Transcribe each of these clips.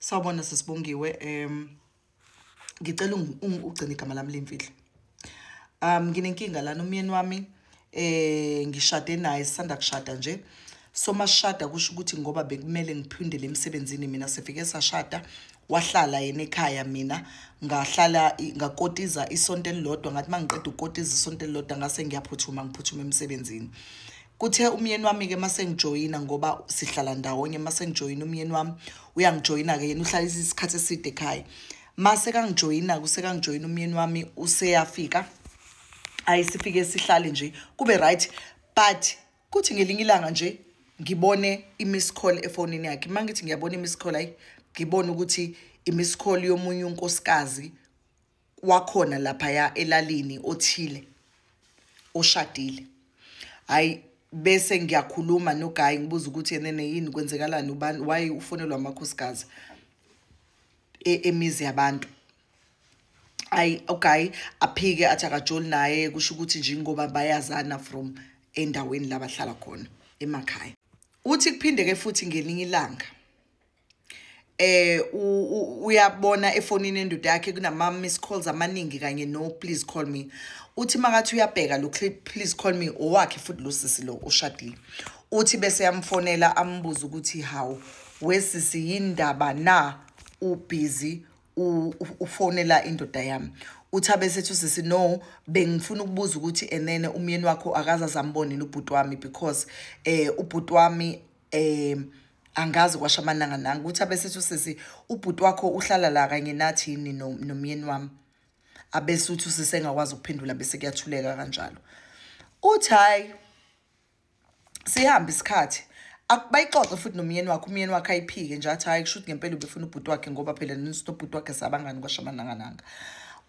Sawubona sisibongiwe. Ngicela ugcine igama lami lemfihlo. Nginenkinga lana umyeni wami ngishade naye sisanda kushada nje. So masishada kusho ukuthi ngoba bekumele ngiphindele emsebenzini mina sefike sashada wahlala yena ekhaya mina ngahlala ngakotiza isonto elilodwa ngathi mangiqeda ukotiza isonto elilodwa ngase ngiyaphuthuma emsebenzini. Kuthe umyeni wami ke mase ngijoyina ngoba sihlala ndawonye mase ngijoyina umyeni wami uyangijoyina ke yena uhlala isikhathi eside ekhaya. Mase kangijoyina kusekangijoyina umyeni wami useyafika ayisifike sihlale nje kube right but kuthi ngelinye ilanga nje ngibone i-miss call efonini yakhe. Mangithi ngiyabona i-miss call ayi ngibona ukuthi i-miss call yomunye unkosikazi wakhona lapha ya elalini othile oshadile. Hayi bese ngiyakhuluma noGuy ngibuza ukuthi yenene yini kwenzekalani ubani why ufonelwa amakhosikazi emizi yabantu. Ayi okay aphike athi akajoli naye kusho ukuthi nje ngoba bayazana from endaweni la bahlala khona emakhaya. Uthi kuphinde ke futhi ngelinye ilanga uyabona efonini endoda yakhe kunama miss calls amaningi kanye no please call me. Uthi makathi uyabheka lo clip please call me owakhe futhi lo sisi lo oshadile. Uthi bese yamfonela ambuza ukuthi how wesisi yindaba na ubusy ufonela indoda yami. Uthi bese sisi no bengifuna ukubuza ukuthi enene umyeni wakho akaza zambone nobhuti wami because ubhuti wami angazi kwashamananga nanga. Uthi bese sisi ubhuti wakho uhlala la kanye nathi yini nomyeni wami. Abese uthi sisengakwazi ukuphendula bese kuyathuleka kanjalo. Uthi hayi sihamba isikhathi akubayixoxe futhi nomyeni wakhe ayiphike nje athi hayi kushuthi ngempela ubefuna ubhuti wakhe ngoba phela ubhuti wakhe sabangani kwashamananga nanga.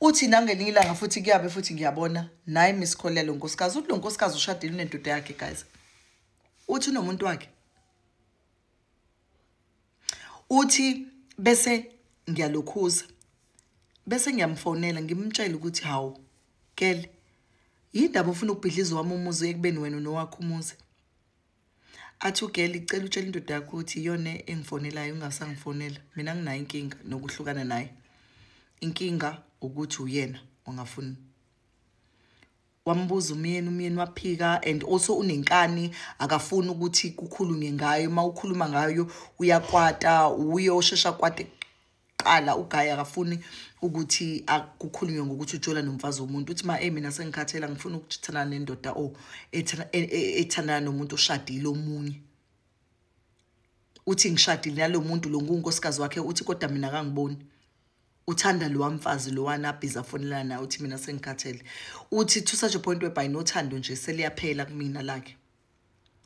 Uthi nangelinye ilanga futhi kuyabe futhi ngiyabona naye miss call lo nkosikazi. Uthi lo nkosikazi ushadile nendoda yakhe guys. Uthi unomuntu wakhe. Uthi bese ngiyalokhuza bese ngiyamfonela ngimtshela ukuthi hawu girl yindaba ufuna ukubhidliza wami umuzi ekubeni wena nowakho umuzi. Athi ugirl icela utshela indoda yakho ukuthi iyona engifonelayo ungasangifonela mina nginayo inkinga nokuhlukana naye. Inkinga ukuthi uyena ongafuni. Wambuza umyeni waphika and also unenkani akafuni ukuthi kukhulunywe ngayo. Mawukhuluma ngayo uyakwata uyoshesha kwate qala uGuy akafuni ukuthi akukhulunywe ngokuthi ujola nomfazi womuntu. Uthi mina sengikhathela ngifuna ukuthana nendoda ethana nomuntu oshadile omunye. Uthi ngishadile nalomuntu lo ngunkosikazi wakhe. Uthi kodwa mina akangiboni uthanda lo wamfazi lo wana abhiza fonela naye. Uthi mina sengikhathele. Uthi to such a point whereby nothando nje seliyaphela kumina lakhe.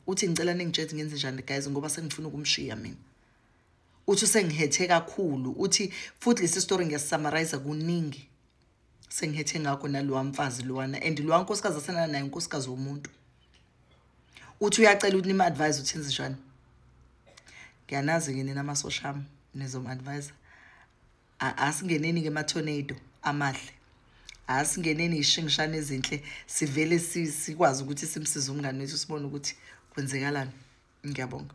Uthi ngicela ningitshela ngenze njani guys ngoba sengifuna ukumshiya mina. Uthi sengihethe kakhulu. Uthi futhi lesi story ngiyasummarize kuningi sengihethe ngakho nalo wamfazi lo wana and lo wankosikazi asena naye unkosikazi womuntu. Uthi uyacela ukuthi nima advise uthi enze njani. Ngiyanazi ke nina amasosham nizom advise. Asingeneni ke tornado amahle. Asingeneni ishingishane ezinhle sivele sikwazi ukuthi simsize umngane wethu sibone ukuthi kwenzekalani. Ngiyabonga.